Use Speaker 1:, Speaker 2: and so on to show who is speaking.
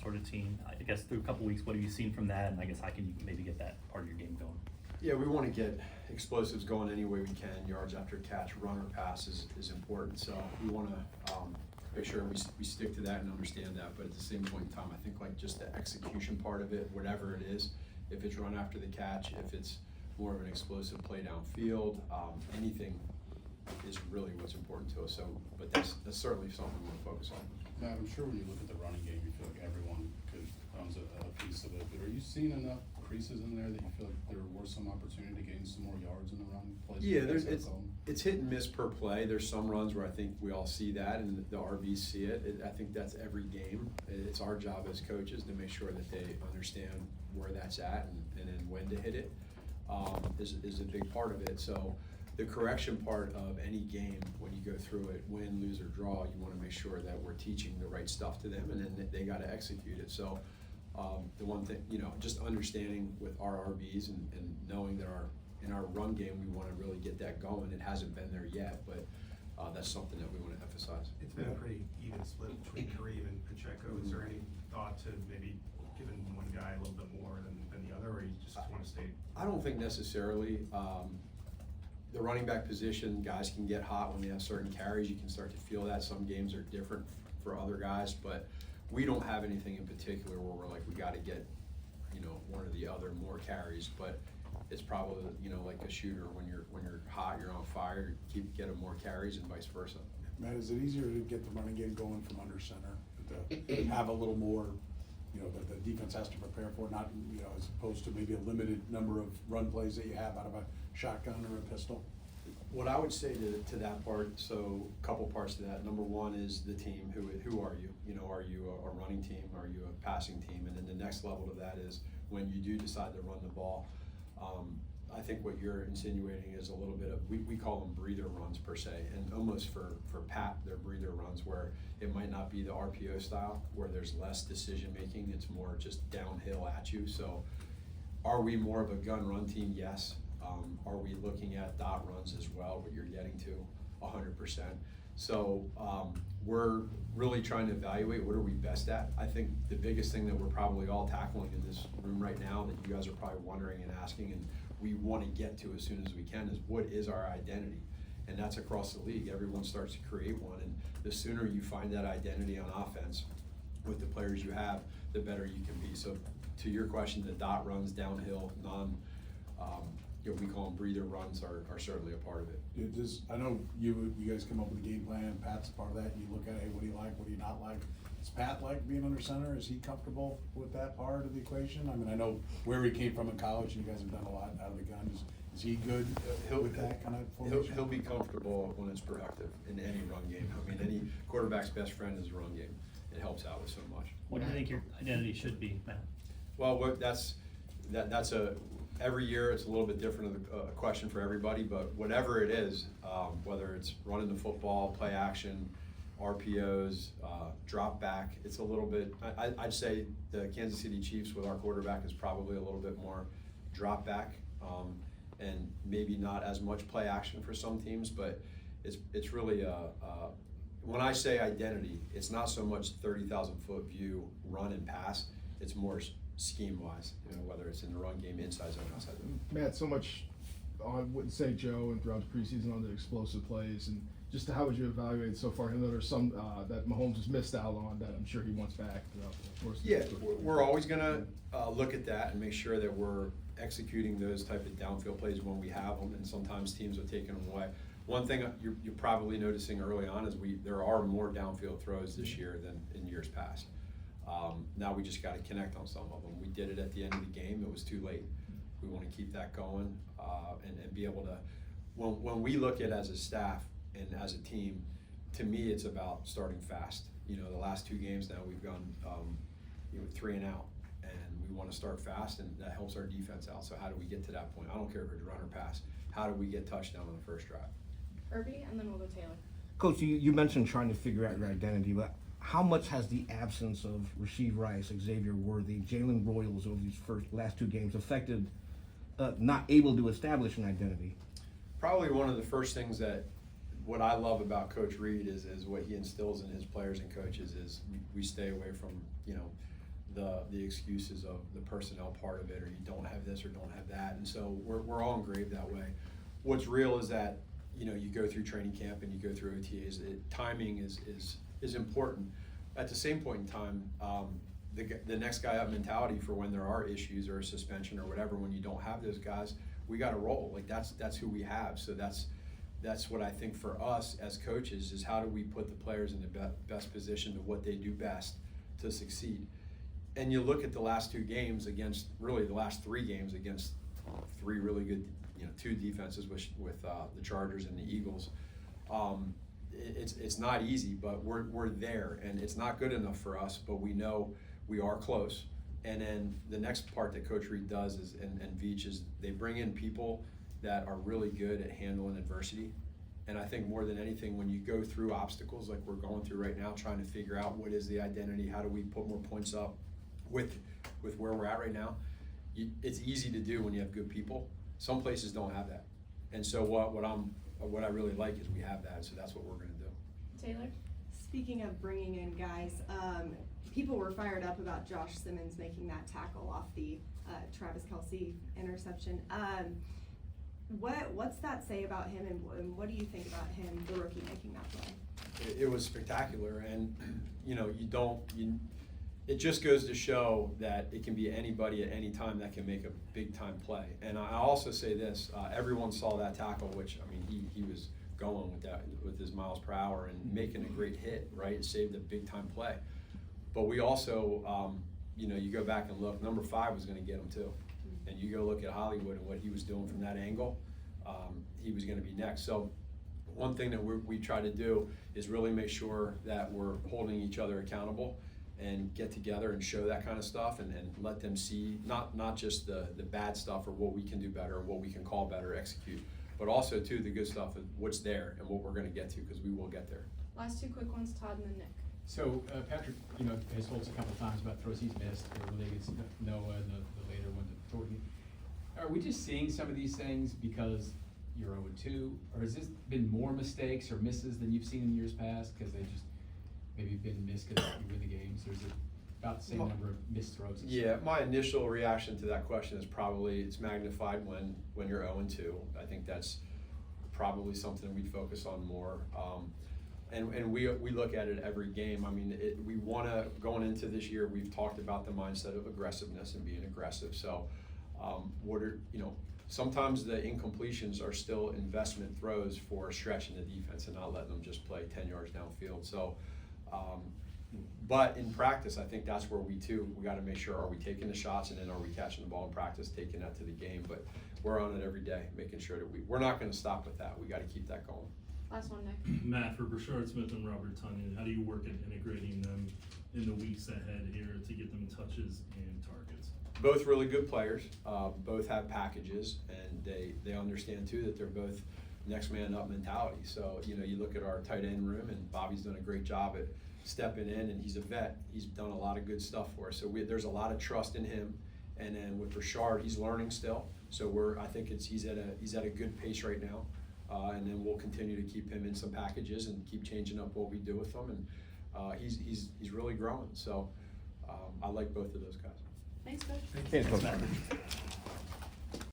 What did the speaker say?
Speaker 1: sort of team. I guess through a couple weeks, what have you seen from that? And I guess how can you maybe get that part of your game going?
Speaker 2: Yeah, we want to get explosives going any way we can. Yards after catch, run or pass is important. So we want to make sure we stick to that and understand that. But at the same point in time, I think like just the execution part of it, whatever it is, if it's run after the catch, if it's more of an explosive play downfield, anything is really what's important to us. So, but that's certainly something we want to focus on.
Speaker 3: Matt, I'm sure when you look at the running game, you feel like everyone becomes a piece of it. But are you seeing enough creases in there that you feel like there were some opportunity to gain some more yards in the run plays?
Speaker 2: Yeah, it's hit and miss per play. There's some runs where I think we all see that, and the RBs see it. I think that's every game. It's our job as coaches to make sure that they understand where that's at and then when to hit it is a big part of it. So the correction part of any game, when you go through it, win, lose, or draw, you want to make sure that we're teaching the right stuff to them, and then they got to execute it. So the one thing, just understanding with our RBs and knowing that in our run game, we want to really get that going. It hasn't been there yet, but that's something that we want to emphasize.
Speaker 4: It's been a pretty even split between Kareem and Pacheco. Is there any thought to maybe giving one guy a little bit more than the other, or you just want to stay?
Speaker 2: I don't think necessarily. The running back position, guys can get hot when they have certain carries. You can start to feel that. Some games are different for other guys, but we don't have anything in particular where we're like, we got to get, one or the other more carries. But it's probably, like a shooter, when you're hot, you're on fire, get them more carries and vice versa.
Speaker 5: Matt, is it easier to get the running game going from under center, to have a little more, that the defense has to prepare for, not, as opposed to maybe a limited number of run plays that you have out of a shotgun or a pistol?
Speaker 2: What I would say to that part, so a couple parts to that. Number one is the team. Who are you? Are you a running team? Are you a passing team? And then the next level to that is when you do decide to run the ball. I think what you're insinuating is a little bit of, we call them breather runs per se, and almost for Pat, they're breather runs where it might not be the RPO style where there's less decision making, it's more just downhill at you. So are we more of a gun run team? Yes. Are we looking at dot runs as well, what you're getting to 100%? So we're really trying to evaluate what are we best at. I think the biggest thing that we're probably all tackling in this room right now that you guys are probably wondering and asking, and we want to get to as soon as we can, is what is our identity? And that's across the league. Everyone starts to create one, and the sooner you find that identity on offense with the players you have, the better you can be. So to your question, the dot runs, downhill, we call them breather runs, are certainly a part of it.
Speaker 5: I know you guys come up with a game plan, Pat's part of that, and you look at, hey, what do you like, what do you not like? Does Pat like being under center? Is he comfortable with that part of the equation? I mean, I know where he came from in college, and you guys have done a lot out of the gun. Is he good with that kind of formation?
Speaker 2: He'll be comfortable when it's productive in any run game. I mean, any quarterback's best friend is a run game. It helps out with so much.
Speaker 1: What do you think your identity should be, Matt?
Speaker 2: Well, that's every year it's a little bit different of a question for everybody, but whatever it is, whether it's running the football, play action, RPOs, drop back, it's a little bit, I'd say the Kansas City Chiefs with our quarterback is probably a little bit more drop back, and maybe not as much play action for some teams, but it's really when I say identity, it's not so much 30,000 foot view, run and pass, it's more scheme-wise, whether it's in the run game, inside zone, outside zone.
Speaker 6: Matt, so much on St. Joe and throughout the preseason on the explosive plays, and just how would you evaluate so far? I know there's some that Mahomes has missed out on that I'm sure he wants back throughout the course.
Speaker 2: Yeah, we're always going to look at that and make sure that we're executing those type of downfield plays when we have them, and sometimes teams are taking them away. One thing you're probably noticing early on is there are more downfield throws this year than in years past. Now we just got to connect on some of them. We did it at the end of the game. It was too late. We want to keep that going and be able to, when we look at it as a staff and as a team, to me it's about starting fast. The last two games now we've gone 3 and out, and we want to start fast, and that helps our defense out. So how do we get to that point? I don't care if it's run or pass. How do we get touchdown on the first drive?
Speaker 7: Irby, and then we'll go Taylor.
Speaker 8: Coach, you mentioned trying to figure out your identity, but how much has the absence of Rasheed Rice, Xavier Worthy, Jalen Royals over these last two games affected not able to establish an identity?
Speaker 2: Probably one of the first things that what I love about Coach Reed is what he instills in his players and coaches is we stay away from the excuses of the personnel part of it, or you don't have this or don't have that. And so we're all engraved that way. What's real is that, you know, you go through training camp and you go through OTAs. Timing is important. At the same point in time, the next guy up mentality for when there are issues or a suspension or whatever, when you don't have those guys, we got to roll. Like that's who we have. So that's what I think for us as coaches is how do we put the players in the best position to what they do best to succeed. And you look at the last two games against, really the last three games against three really good, you know, two defenses with the Chargers and the Eagles. It's not easy, but we're there, and it's not good enough for us, but we know we are close. And then the next part that Coach Reed does is, and Veach, is they bring in people that are really good at handling adversity. And I think more than anything, when you go through obstacles like we're going through right now, trying to figure out what is the identity, how do we put more points up with where we're at right now, it's easy to do when you have good people. Some places don't have that. And so what I really like is we have that, so that's what we're gonna do.
Speaker 7: Taylor?
Speaker 9: Speaking of bringing in guys, people were fired up about Josh Simmons making that tackle off the Travis Kelce interception. What's that say about him, and what do you think about him, the rookie, making that play?
Speaker 2: It was spectacular, and you know, it just goes to show that it can be anybody at any time that can make a big time play. And I also say this, everyone saw that tackle, which, I mean, he was going with that, with his miles per hour and making a great hit, right? It saved a big time play. But we also, you know, you go back and look, number 5 was gonna get him too. And you go look at Hollywood and what he was doing from that angle, he was gonna be next. So one thing that we try to do is really make sure that we're holding each other accountable and get together and show that kind of stuff and let them see not just the bad stuff or what we can do better or what we can call better, execute, but also too the good stuff of what's there and what we're gonna get to, because we will get there.
Speaker 7: Last two quick ones, Todd and then Nick.
Speaker 10: So Patrick, you know, has told us a couple times about throws he's missed, or when they against Noah and the later one to Thornton. Are we just seeing some of these things because you're 0-2, or has this been more mistakes or misses than you've seen in years past because they just maybe been missed because you win the games, or is it about the same number of missed throws?
Speaker 2: Yeah, my initial reaction to that question is probably it's magnified when you're 0-2. I think that's probably something we focus on more. And we look at it every game. I mean, we want to, going into this year, we've talked about the mindset of aggressiveness and being aggressive. So sometimes the incompletions are still investment throws for stretching the defense and not letting them just play 10 yards downfield. So, but in practice, I think that's where we got to make sure, are we taking the shots, and then are we catching the ball in practice, taking that to the game. But we're on it every day, making sure that we're not going to stop with that. We got to keep that going.
Speaker 7: Last one, Nick.
Speaker 11: Matt, for Brashard Smith and Robert Tunyon, how do you work at integrating them in the weeks ahead here to get them touches and targets?
Speaker 2: Both really good players, both have packages, and they understand too that they're both next man up mentality. So, you know, you look at our tight end room, and Bobby's done a great job at stepping in, and he's a vet. He's done a lot of good stuff for us. So there's a lot of trust in him. And then with Brashard, he's learning still. So I think he's at a good pace right now. And then we'll continue to keep him in some packages and keep changing up what we do with him. And he's really growing. So I like both of those guys.
Speaker 7: Thanks, Coach.
Speaker 8: Thanks, Coach.